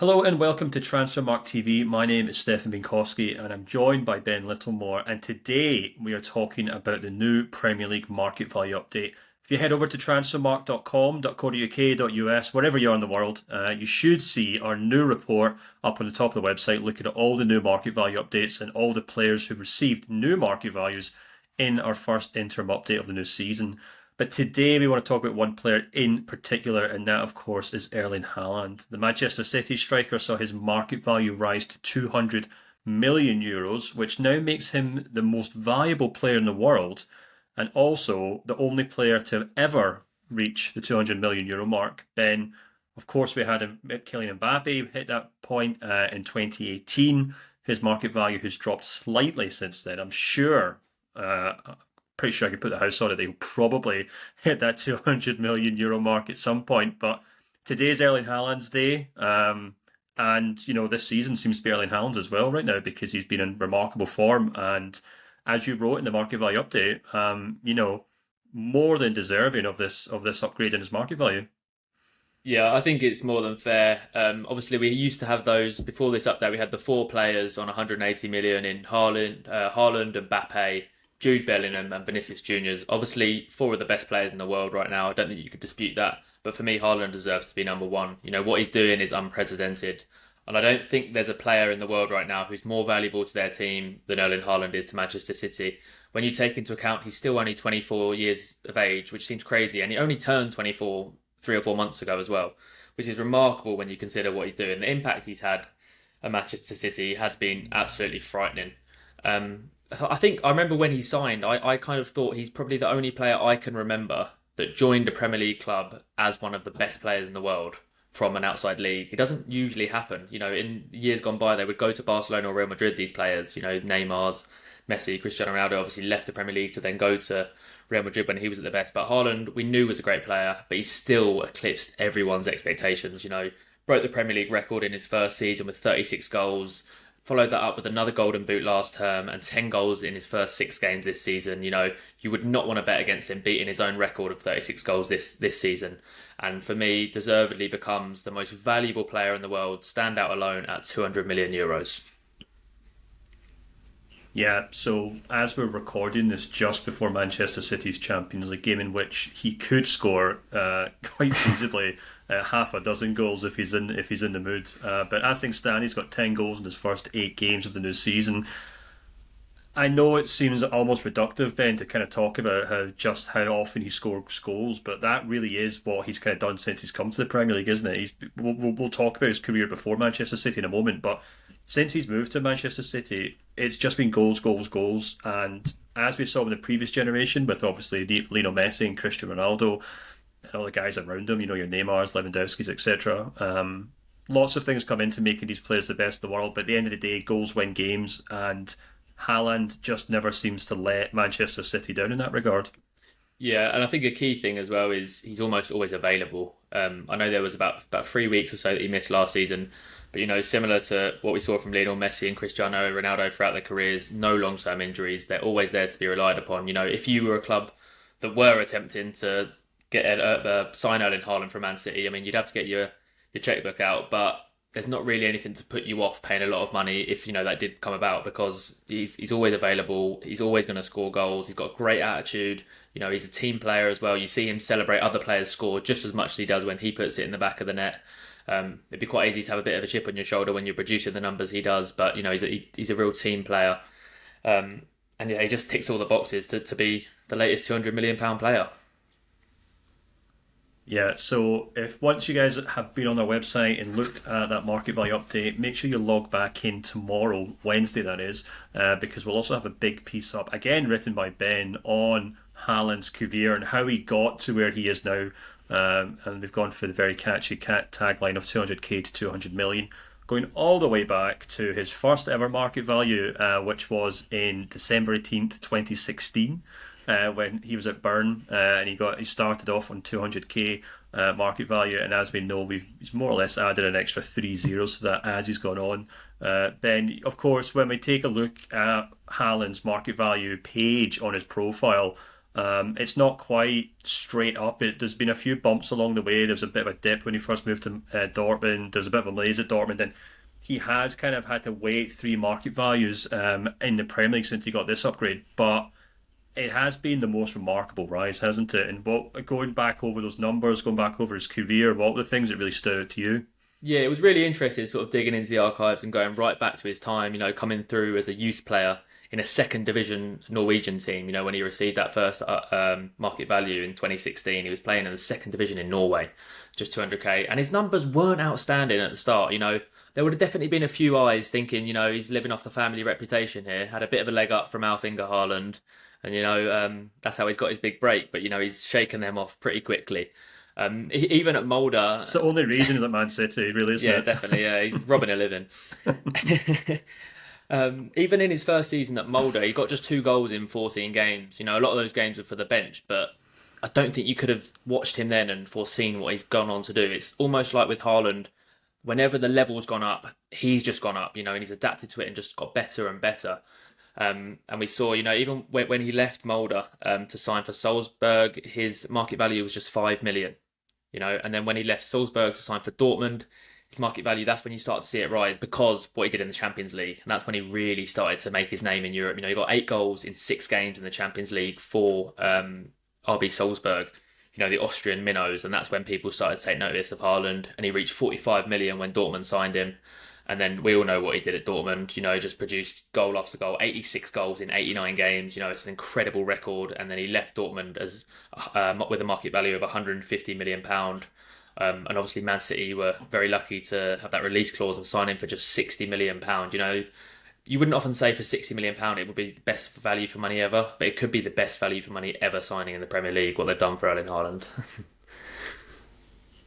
Hello and welcome to Transfermarkt TV. My name is Stefan Bienkowski and I'm joined by Ben Littlemore. And today we are talking about the new Premier League market value update. If you head over to transfermarkt.com.co.uk.us, wherever you are in the world, you should see our new report up on the top of the website looking at all the new market value updates and all the players who received new market values in our first interim update of the new season. But today we want to talk about one player in particular, and that, of course, is Erling Haaland. The Manchester City striker saw his market value rise to €200 million, which now makes him the most valuable player in the world, and also the only player to ever reach the €200 million mark. Ben, of course, we had Kylian Mbappe hit that point in 2018. His market value has dropped slightly since then. I'm sure pretty sure I could put the house on it. They'll probably hit that €200 million mark at some point. But today's Erling Haaland's day. And, this season seems to be Erling Haaland's as well right now because he's been in remarkable form. And as you wrote in the market value update, more than deserving of this upgrade in his market value. Yeah, I think it's more than fair. Obviously, we used to have those before this update. We had the four players on 180 million in Haaland, Mbappe, Jude Bellingham, and Vinicius Juniors. Obviously, four of the best players in the world right now. I don't think you could dispute that. But for me, Haaland deserves to be number one. What he's doing is unprecedented. And I don't think there's a player in the world right now who's more valuable to their team than Erling Haaland is to Manchester City. When you take into account he's still only 24 years of age, which seems crazy, and he only turned 24 3 or 4 months ago as well, which is remarkable when you consider what he's doing. The impact he's had at Manchester City has been absolutely frightening. I think I remember when he signed, I kind of thought he's probably the only player I can remember that joined a Premier League club as one of the best players in the world from an outside league. It doesn't usually happen. In years gone by, they would go to Barcelona or Real Madrid, these players, Neymar's, Messi, Cristiano Ronaldo obviously left the Premier League to then go to Real Madrid when he was at the best. But Haaland, we knew was a great player, but he still eclipsed everyone's expectations. Broke the Premier League record in his first season with 36 goals, followed that up with another Golden Boot last term and 10 goals in his first 6 games this season. You would not want to bet against him beating his own record of 36 goals this season. And for me, deservedly becomes the most valuable player in the world, standout alone at €200 million. Yeah, so as we're recording this just before Manchester City's Champions League game, in which he could score quite feasibly half a dozen goals if he's in the mood. But as things stand, he's got 10 goals in his first 8 games of the new season. I know it seems almost reductive, Ben, to kind of talk about how often he scores goals, but that really is what he's kind of done since he's come to the Premier League, isn't it? We'll talk about his career before Manchester City in a moment, but since he's moved to Manchester City, it's just been goals, goals, goals. And as we saw in the previous generation, with obviously Lionel Messi and Cristiano Ronaldo and all the guys around him, your Neymars, Lewandowski's, etc. Lots of things come into making these players the best in the world, but at the end of the day, goals win games, and Haaland just never seems to let Manchester City down in that regard. Yeah, and I think a key thing as well is he's almost always available. I know there was about 3 weeks or so that he missed last season, but similar to what we saw from Lionel Messi and Cristiano Ronaldo throughout their careers, no long-term injuries. They're always there to be relied upon. If you were a club that were attempting to sign Erling Haaland from Man City, you'd have to get your checkbook out, but there's not really anything to put you off paying a lot of money if that did come about, because he's always available. He's always going to score goals. He's got a great attitude. He's a team player as well. You see him celebrate other players' score just as much as he does when he puts it in the back of the net. It'd be quite easy to have a bit of a chip on your shoulder when you're producing the numbers he does, but he's a real team player. And yeah, he just ticks all the boxes to be the latest £200 million player. Yeah, so if once you guys have been on our website and looked at that market value update, make sure you log back in tomorrow, Wednesday that is, because we'll also have a big piece up, again written by Ben, on Haaland's career and how he got to where he is now. And they've gone for the very catchy tagline of 200k to 200 million, going all the way back to his first ever market value, which was in December 18th, 2016. When he was at Bern, and he started off on 200k market value, and as we know, he's more or less added an extra 3 zeros to that as he's gone on. Ben, of course, when we take a look at Haaland's market value page on his profile, It's not quite straight up. There's been a few bumps along the way. There's a bit of a dip when he first moved to Dortmund. There's a bit of a malaise at Dortmund, and he has kind of had to wait three market values in the Premier League since he got this upgrade. But it has been the most remarkable rise, hasn't it? And going back over those numbers, going back over his career, what were the things that really stood out to you? Yeah, it was really interesting sort of digging into the archives and going right back to his time, coming through as a youth player in a second division Norwegian team, when he received that first market value in 2016. He was playing in the second division in Norway, just 200k. And his numbers weren't outstanding at the start, There would have definitely been a few eyes thinking, he's living off the family reputation here. Had a bit of a leg up from Erling Haaland. And, that's how he's got his big break. But, he's shaken them off pretty quickly. Even at Mulder. It's the only reason he's at Man City, really, isn't it? Yeah, definitely. Yeah, he's robbing a living. Even in his first season at Mulder, he got just 2 goals in 14 games. A lot of those games were for the bench, but I don't think you could have watched him then and foreseen what he's gone on to do. It's almost like with Haaland, whenever the level's gone up, he's just gone up, and he's adapted to it and just got better and better. And we saw, even when he left Mulder to sign for Salzburg, his market value was just 5 million. And then when he left Salzburg to sign for Dortmund, his market value, that's when you start to see it rise because what he did in the Champions League. And that's when he really started to make his name in Europe. He got 8 goals in 6 games in the Champions League for RB Salzburg, the Austrian minnows. And that's when people started to take notice of Haaland. And he reached 45 million when Dortmund signed him. And then we all know what he did at Dortmund, just produced goal after goal, 86 goals in 89 games. It's an incredible record. And then he left Dortmund as with a market value of £150 million. And obviously Man City were very lucky to have that release clause and sign him for just £60 million. You wouldn't often say for £60 million it would be the best value for money ever, but it could be the best value for money ever signing in the Premier League, what they've done for Erling Haaland.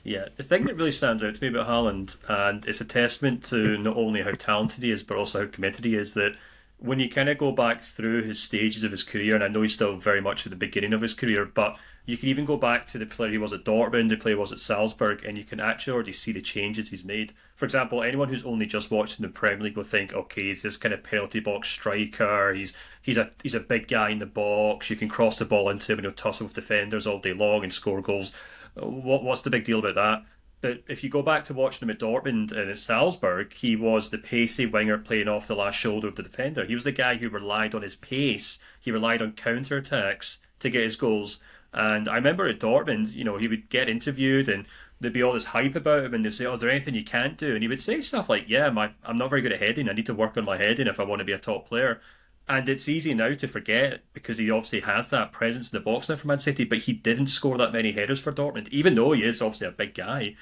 Yeah, the thing that really stands out to me about Haaland, and it's a testament to not only how talented he is, but also how committed he is, that when you kind of go back through his stages of his career, and I know he's still very much at the beginning of his career, but you can even go back to the player he was at Dortmund, the player he was at Salzburg, and you can actually already see the changes he's made. For example, anyone who's only just watching the Premier League will think, okay, he's this kind of penalty box striker, he's a big guy in the box, you can cross the ball into him and he'll tussle with defenders all day long and score goals. What's the big deal about that? But if you go back to watching him at Dortmund and at Salzburg, he was the pacey winger playing off the last shoulder of the defender. He was the guy who relied on his pace. He relied on counter-attacks to get his goals. And I remember at Dortmund, he would get interviewed and there'd be all this hype about him and they'd say, oh, is there anything you can't do? And he would say stuff like, yeah, I'm not very good at heading. I need to work on my heading if I want to be a top player. And it's easy now to forget because he obviously has that presence in the box now for Man City, but he didn't score that many headers for Dortmund, even though he is obviously a big guy.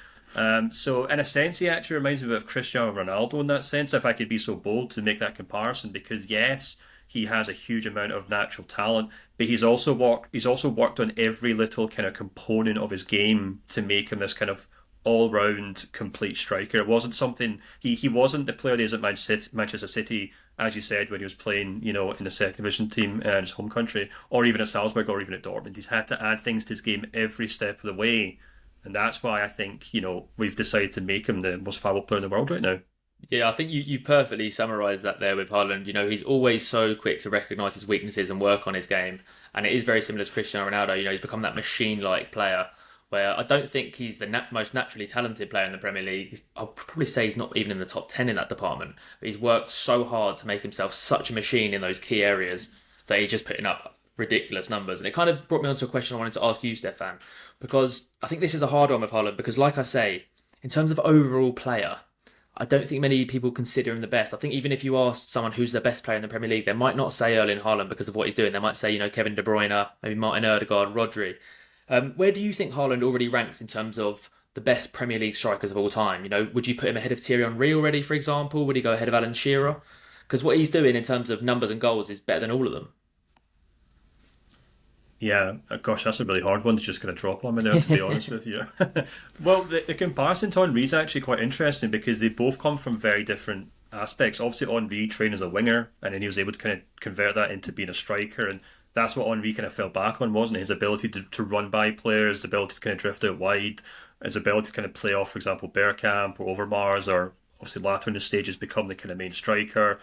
So in a sense, he actually reminds me of Cristiano Ronaldo in that sense, if I could be so bold to make that comparison, because yes, he has a huge amount of natural talent, but he's also worked on every little kind of component of his game to make him this kind of all-round complete striker. It wasn't something he wasn't the player that is at Manchester City, as you said, when he was playing, in the second division team in his home country, or even at Salzburg, or even at Dortmund. He's had to add things to his game every step of the way, and that's why I think we've decided to make him the most valuable player in the world right now. Yeah, I think you perfectly summarised that there with Haaland. He's always so quick to recognise his weaknesses and work on his game, and it is very similar to Cristiano Ronaldo. He's become that machine-like player where I don't think he's the most naturally talented player in the Premier League. I'll probably say he's not even in the top 10 in that department. But he's worked so hard to make himself such a machine in those key areas that he's just putting up ridiculous numbers. And it kind of brought me on to a question I wanted to ask you, Stefan, because I think this is a hard one with Haaland because, like I say, in terms of overall player, I don't think many people consider him the best. I think even if you asked someone who's the best player in the Premier League, they might not say Erling Haaland because of what he's doing. They might say, Kevin De Bruyne, maybe Martin Ødegaard, Rodri. Where do you think Haaland already ranks in terms of the best Premier League strikers of all time? Would you put him ahead of Thierry Henry already, for example? Would he go ahead of Alan Shearer? Because what he's doing in terms of numbers and goals is better than all of them. Yeah, gosh, that's a really hard one to just kind of drop on me there, to be honest with you. Well, the comparison to Henry is actually quite interesting because they both come from very different aspects. Obviously, Henry trained as a winger, and then he was able to kind of convert that into being a striker, and that's what Henry kind of fell back on, wasn't it? His ability to run by players, the ability to kind of drift out wide, his ability to kind of play off, for example, Bergkamp or Overmars, or obviously later in the stages become the kind of main striker.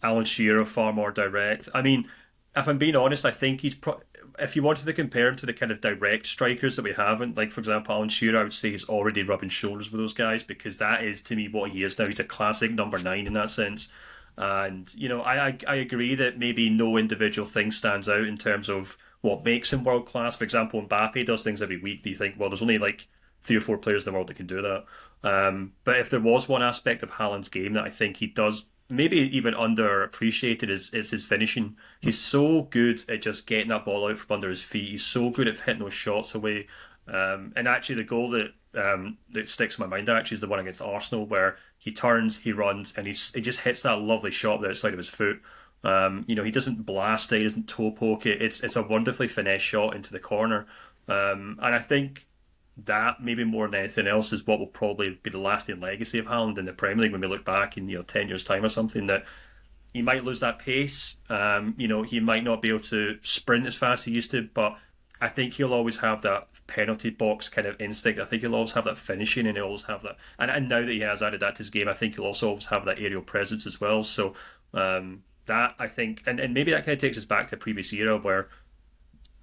Alan Shearer, far more direct. I mean, if I'm being honest, I think if you wanted to compare him to the kind of direct strikers that we have, and like for example, Alan Shearer, I would say he's already rubbing shoulders with those guys because that is to me what he is now. He's a classic number nine in that sense. And I agree that maybe no individual thing stands out in terms of what makes him world class. For example, Mbappe does things every week that you think, well, there's only like three or four players in the world that can do that. But if there was one aspect of Haaland's game that I think he does maybe even underappreciated is his finishing. He's so good at just getting that ball out from under his feet. He's so good at hitting those shots away. And actually, the goal that sticks in my mind actually is the one against Arsenal where he turns, he runs, and he just hits that lovely shot with the outside of his foot. He doesn't blast it, he doesn't toe poke it. It's a wonderfully finesse shot into the corner. And I think that maybe more than anything else is what will probably be the lasting legacy of Haaland in the Premier League when we look back in 10 years time or something, that he might lose that pace. He might not be able to sprint as fast as he used to, but I think he'll always have that penalty box kind of instinct. I think he'll always have that finishing, and he'll always have that. And now that he has added that to his game, I think he'll also always have that aerial presence as well. So that I think, and maybe that kind of takes us back to a previous era where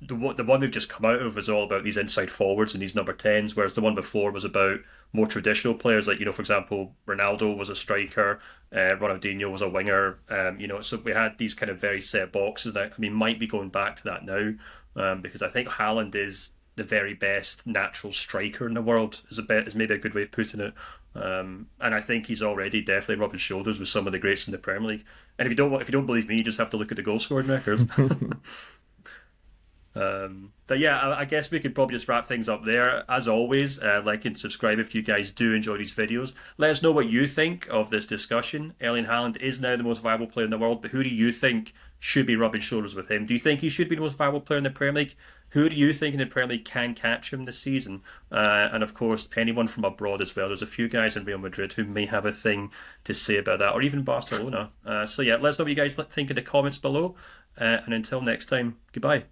the one we've just come out of is all about these inside forwards and these number 10s, whereas the one before was about more traditional players, like, for example, Ronaldo was a striker, Ronaldinho was a winger, so we had these kind of very set boxes that, might be going back to that now, because I think Haaland is the very best natural striker in the world, is maybe a good way of putting it. And I think he's already definitely rubbing shoulders with some of the greats in the Premier League. And if you don't believe me, you just have to look at the goal scoring records. But yeah, I guess we could probably just wrap things up there. As always, like and subscribe if you guys do enjoy these videos. Let us know what you think of this discussion. Erling Haaland is now the most valuable player in the world, but who do you think should be rubbing shoulders with him? Do you think he should be the most valuable player in the Premier League? Who do you think in the Premier League can catch him this season? And of course, anyone from abroad as well. There's a few guys in Real Madrid who may have a thing to say about that, or even Barcelona. So yeah, let us know what you guys think in the comments below. And until next time, goodbye.